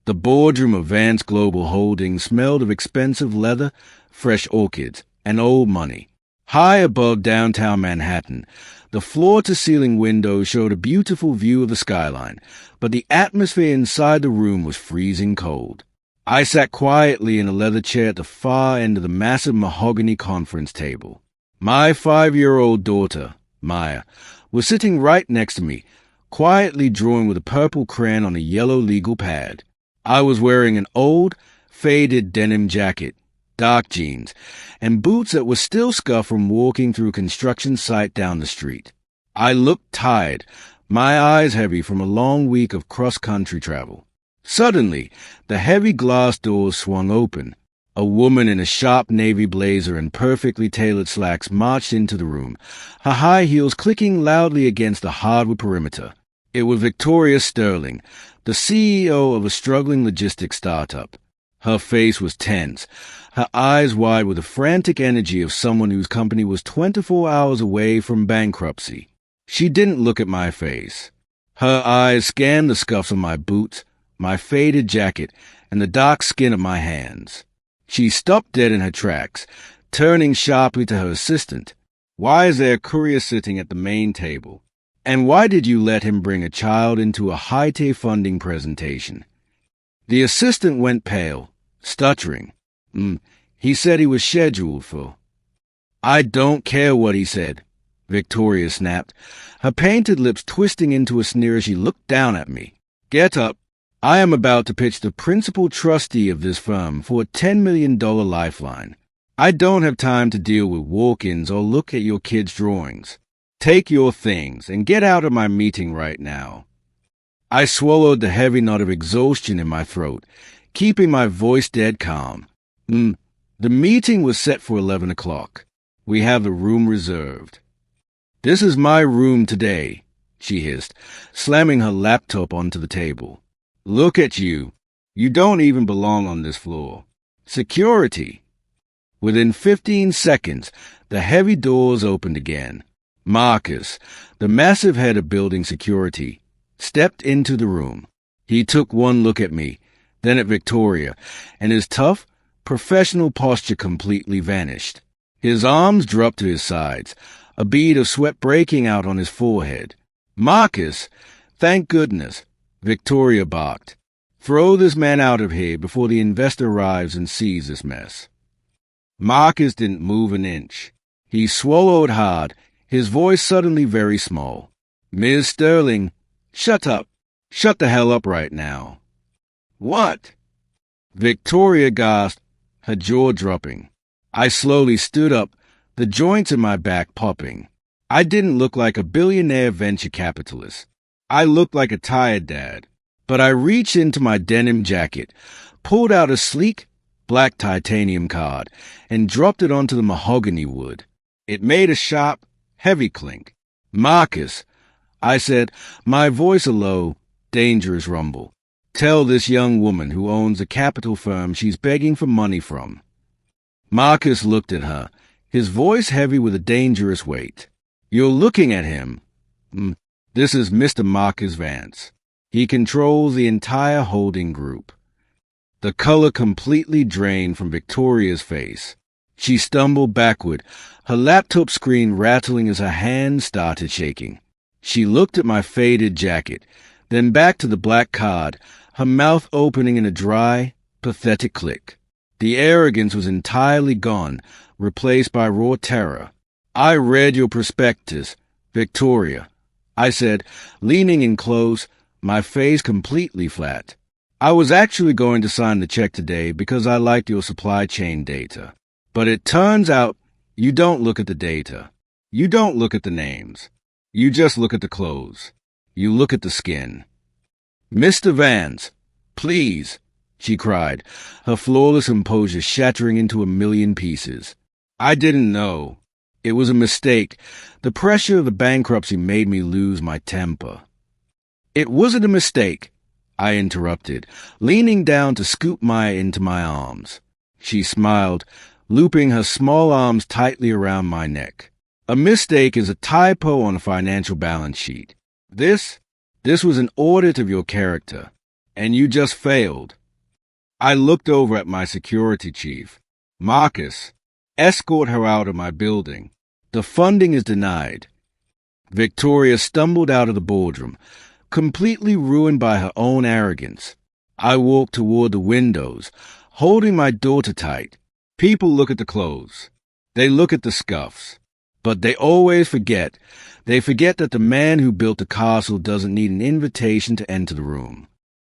The boardroom of Vance Global Holdings smelled of expensive leather, fresh orchids, and old money. High above downtown Manhattan, the floor-to-ceiling windows showed a beautiful view of the skyline, but the atmosphere inside the room was freezing cold. I sat quietly in a leather chair at the far end of the massive mahogany conference table. My 5-year-old daughter, Maya, was sitting right next to me, quietly drawing with a purple crayon on a yellow legal pad. I was wearing an old, faded denim jacket, dark jeans, and boots that were still scuffed from walking through a construction site down the street. I looked tired, my eyes heavy from a long week of cross-country travel. Suddenly, the heavy glass doors swung open. A woman in a sharp navy blazer and perfectly tailored slacks marched into the room, her high heels clicking loudly against the hardwood perimeter. It was Victoria Sterling, the CEO of a struggling logistics startup. Her face was tense, her eyes wide with the frantic energy of someone whose company was 24 hours away from bankruptcy. She didn't look at my face. Her eyes scanned the scuffs on my boots, my faded jacket, and the dark skin of my hands. She stopped dead in her tracks, turning sharply to her assistant. "Why is there a courier sitting at the main table? And why did you let him bring a child into a high-tech funding presentation?" The assistant went pale, stuttering. He said he was scheduled for... "I don't care what he said," Victoria snapped, her painted lips twisting into a sneer as she looked down at me. "Get up. I am about to pitch the principal trustee of this firm for a $10 million lifeline. I don't have time to deal with walk-ins or look at your kids' drawings. Take your things and get out of my meeting right now." I swallowed the heavy knot of exhaustion in my throat, keeping my voice dead calm. The meeting was set for 11 o'clock. We have the room reserved. "This is my room today," she hissed, slamming her laptop onto the table. "Look at you. You don't even belong on this floor. Security." Within 15 seconds, the heavy doors opened again. Marcus, the massive head of building security, stepped into the room. He took one look at me, then at Victoria, and his tough, professional posture completely vanished. His arms dropped to his sides, a bead of sweat breaking out on his forehead. "Marcus, thank goodness," Victoria barked. "Throw this man out of here before the investor arrives and sees this mess." Marcus didn't move an inch. He swallowed hard, his voice suddenly very small. "Ms. Sterling, shut up. Shut the hell up right now." "What?" Victoria gasped, her jaw dropping. I slowly stood up, the joints in my back popping. I didn't look like a billionaire venture capitalist. I looked like a tired dad. But I reached into my denim jacket, pulled out a sleek, black titanium card, and dropped it onto the mahogany wood. It made a sharp, heavy clink. "Marcus," I said, my voice a low, dangerous rumble. "Tell this young woman who owns a capital firm she's begging for money from." Marcus looked at her, his voice heavy with a dangerous weight. "You're looking at him. This is Mr. Marcus Vance. He controls the entire holding group." The color completely drained from Victoria's face. She stumbled backward, her laptop screen rattling as her hands started shaking. She looked at my faded jacket, then back to the black card, her mouth opening in a dry, pathetic click. The arrogance was entirely gone, replaced by raw terror. "I read your prospectus, Victoria," I said, leaning in close, my face completely flat. "I was actually going to sign the check today because I liked your supply chain data. But it turns out you don't look at the data. You don't look at the names. You just look at the clothes. You look at the skin." "Mr. Vance, please," she cried, her flawless composure shattering into a million pieces. "I didn't know. It was a mistake. The pressure of the bankruptcy made me lose my temper." "It wasn't a mistake," I interrupted, leaning down to scoop Maya into my arms. She smiled, looping her small arms tightly around my neck. "A mistake is a typo on a financial balance sheet. This was an audit of your character. And you just failed. I looked over at my security chief. Marcus, escort her out of my building. The funding is denied. Victoria stumbled out of the boardroom, completely ruined by her own arrogance. I walked toward the windows, holding my daughter tight. People look at the clothes. They look at the scuffs. But they always forget. They forget that the man who built the castle doesn't need an invitation to enter the room.